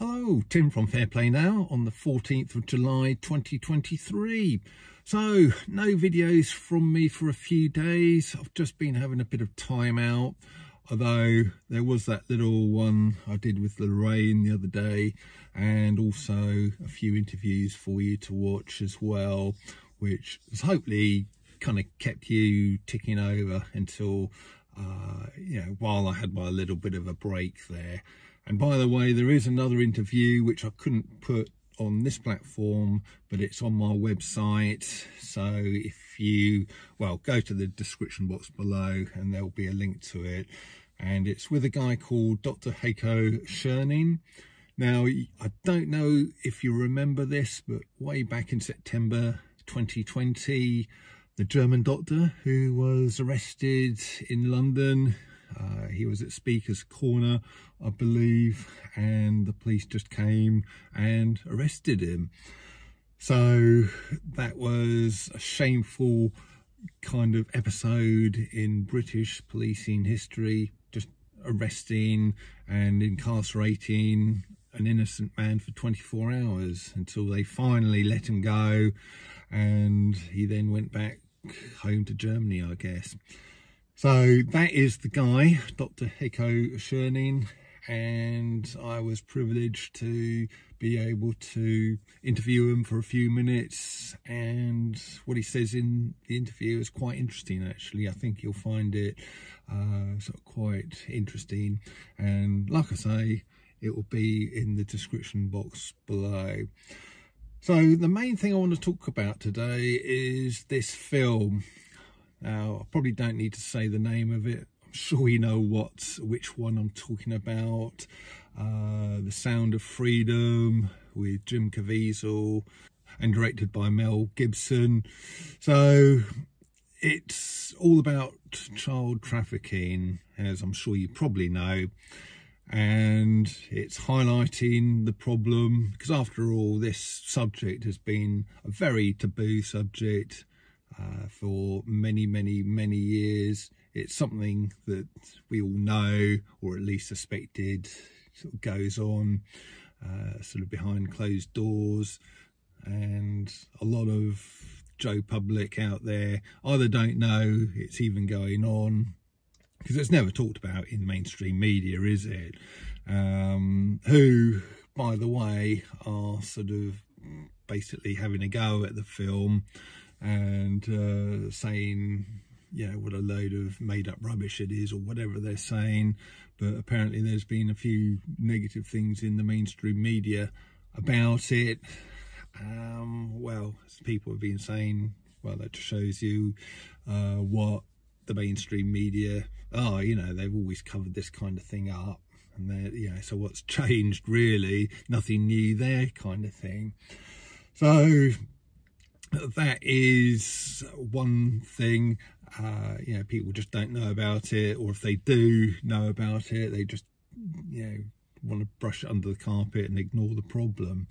Hello, Tim from Fair Play Now on the 14th of July 2023. So, no videos from me for a few days. I've just been having a bit of time out, although there was that little one I did with Lorraine the other day, and also a few interviews for you to watch as well, which has hopefully kind of kept you ticking over until, while I had my little bit of a break there. And by the way, there is another interview which I couldn't put on this platform, but it's on my website. So if you, go to the description box below and there'll be a link to it. And it's with a guy called Dr. Heiko Scherning. Now, I don't know if you remember this, but way back in September 2020, the German doctor who was arrested in London, he was at Speaker's Corner, I believe, and the police just came and arrested him. So that was a shameful kind of episode in British policing history, just arresting and incarcerating an innocent man for 24 hours until they finally let him go, and he then went back home to Germany, I guess. So that is the guy, Dr. Heiko Scherning, and I was privileged to be able to interview him for a few minutes, and what he says in the interview is quite interesting actually. I think you'll find it quite interesting, and like I say, it will be in the description box below. So the main thing I want to talk about today is this film. Now, I probably don't need to say the name of it. I'm sure you know which one I'm talking about. The Sound of Freedom with Jim Caviezel and directed by Mel Gibson. So it's all about child trafficking, as I'm sure you probably know. And it's highlighting the problem, because after all, this subject has been a very taboo subject for many years. It's something that we all know, or at least suspected, sort of goes on behind closed doors, and a lot of Joe public out there either don't know it's even going on, because it's never talked about in mainstream media, is it? Who, by the way, are basically having a go at the film and saying, what a load of made-up rubbish it is, or whatever they're saying. But apparently there's been a few negative things in the mainstream media about it. As people have been saying, that just shows you what the mainstream media are. They've always covered this kind of thing up, and so what's changed really? Nothing new there, kind of thing. So that is one thing. People just don't know about it, or if they do know about it, they just want to brush it under the carpet and ignore the problem,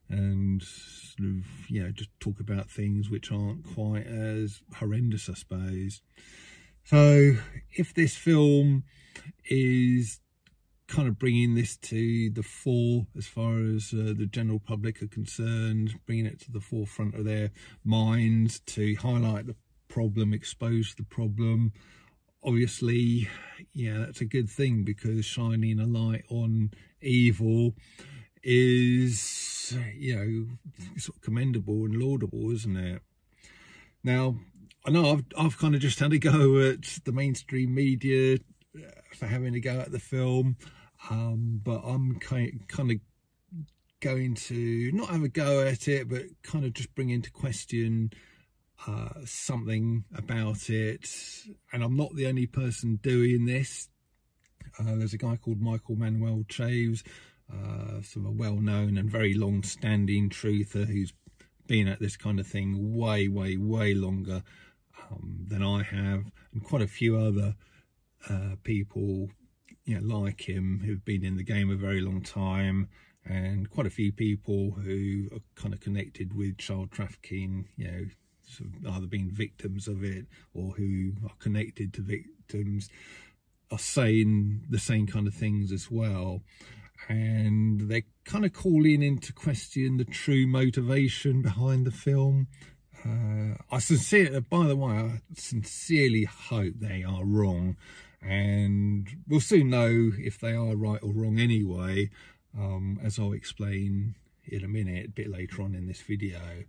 and just talk about things which aren't quite as horrendous, I suppose. So if this film is kind of bringing this to the fore as far as the general public are concerned, bringing it to the forefront of their minds to highlight the problem, expose the problem, obviously, that's a good thing, because shining a light on evil is, sort of commendable and laudable, isn't it? Now, I know I've kind of just had a go at the mainstream media for having a go at the film, but I'm kind of going to not have a go at it, but kind of just bring into question something about it. And I'm not the only person doing this. There's a guy called Michael Manuel Chaves, a well-known and very long-standing truther who's been at this kind of thing way longer than I have, and quite a few other people like him who've been in the game a very long time, and quite a few people who are kind of connected with child trafficking, either being victims of it or who are connected to victims, are saying the same kind of things as well. and they're kind of calling into question the true motivation behind the film. By the way, I sincerely hope they are wrong, and we'll soon know if they are right or wrong anyway, as I'll explain in a minute, a bit later on in this video.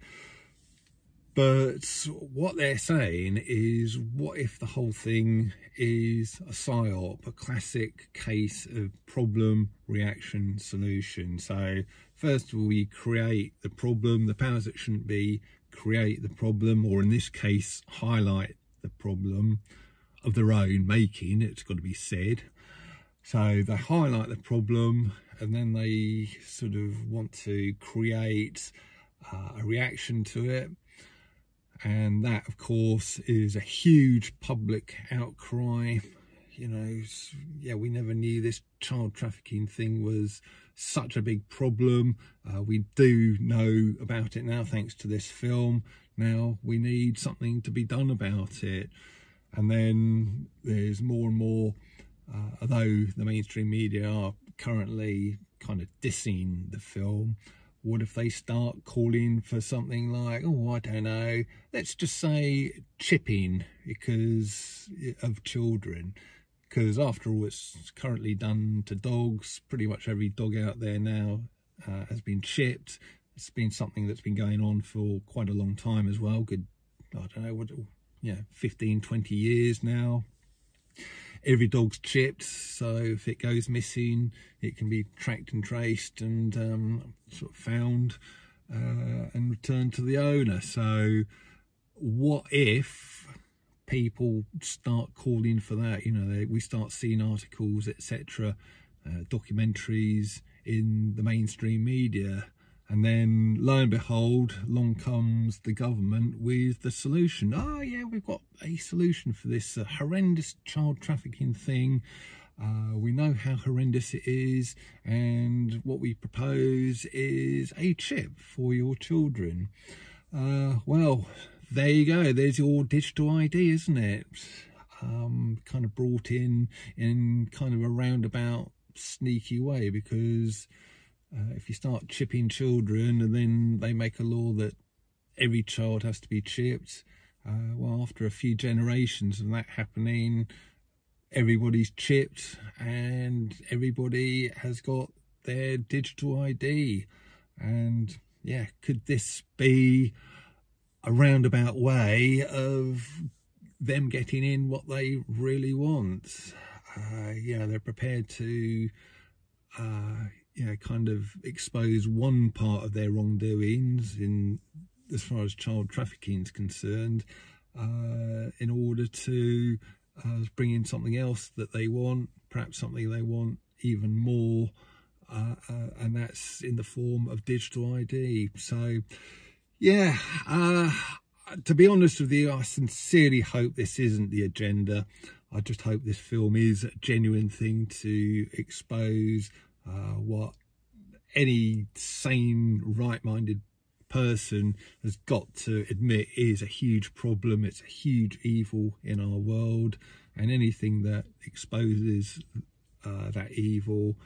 But what they're saying is, what if the whole thing is a Psy-op, a classic case of problem, reaction, solution? So first of all, we create the problem, the powers that shouldn't be create the problem, or in this case, highlight the problem of their own making, it's got to be said. So they highlight the problem, and then they sort of want to create a reaction to it. And that, of course, is a huge public outcry. You know, yeah, we never knew this child trafficking thing was such a big problem. We do know about it now thanks to this film. Now we need something to be done about it. And then there's more and more, although the mainstream media are currently kind of dissing the film, what if they start calling for something like, oh, I don't know, let's just say chipping because of children? Because after all, it's currently done to dogs. Pretty much every dog out there now has been chipped. It's been something that's been going on for quite a long time as well. Good, I don't know, what, yeah, 15, 20 years now. Every dog's chipped, so if it goes missing, it can be tracked and traced and sort of found and returned to the owner. So what if people start calling for that? You know, we start seeing articles, etc., documentaries in the mainstream media, and then lo and behold, along comes the government with the solution. Oh yeah, we've got a solution for this horrendous child trafficking thing. We know how horrendous it is, and what we propose is a chip for your children. Well, there you go. There's your digital ID, isn't it? Kind of brought in kind of a roundabout, sneaky way, because if you start chipping children and then they make a law that every child has to be chipped, well, after a few generations of that happening, everybody's chipped and everybody has got their digital ID. And yeah, could this be a roundabout way of them getting in what they really want? Yeah, they're prepared to you know, kind of expose one part of their wrongdoings in as far as child trafficking is concerned, in order to bring in something else that they want, perhaps something they want even more, and that's in the form of digital ID. So yeah, to be honest with you, I sincerely hope this isn't the agenda. I just hope this film is a genuine thing to expose what any sane, right-minded person has got to admit is a huge problem. It's a huge evil in our world, and anything that exposes that evil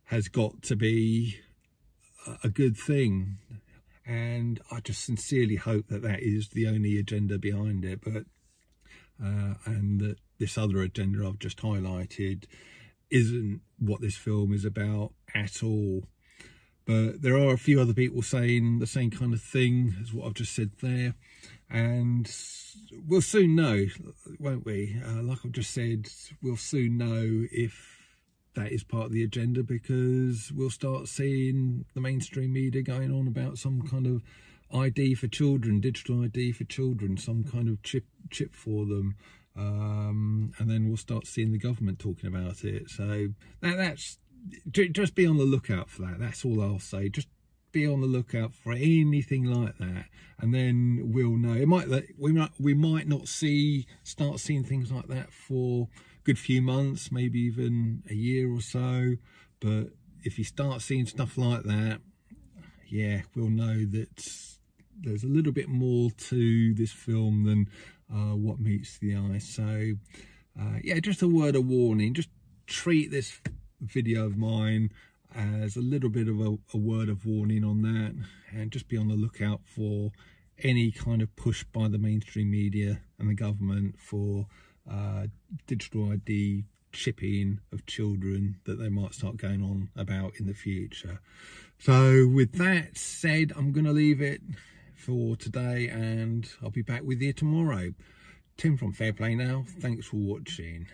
has got to be a good thing. And I just sincerely hope that that is the only agenda behind it, but and that this other agenda I've just highlighted isn't what this film is about at all. But there are a few other people saying the same kind of thing as what I've just said there, and we'll soon know, won't we? Like I've just said, we'll soon know if that is part of the agenda, because we'll start seeing the mainstream media going on about some kind of ID for children, digital ID for children, some kind of chip for them. And then we'll start seeing the government talking about it. So that's just be on the lookout for that. That's all I'll say. Just be on the lookout for anything like that, and then we'll know. We might not start seeing things like that for a good few months, maybe even a year or so. But if you start seeing stuff like that, yeah, we'll know that there's a little bit more to this film than what meets the eye. So yeah, just a word of warning, just treat this video of mine as a little bit of a word of warning on that, and just be on the lookout for any kind of push by the mainstream media and the government for digital ID chipping of children that they might start going on about in the future. So with that said, I'm going to leave it for today, and I'll be back with you tomorrow. Tim from Fair Play Now, thanks for watching.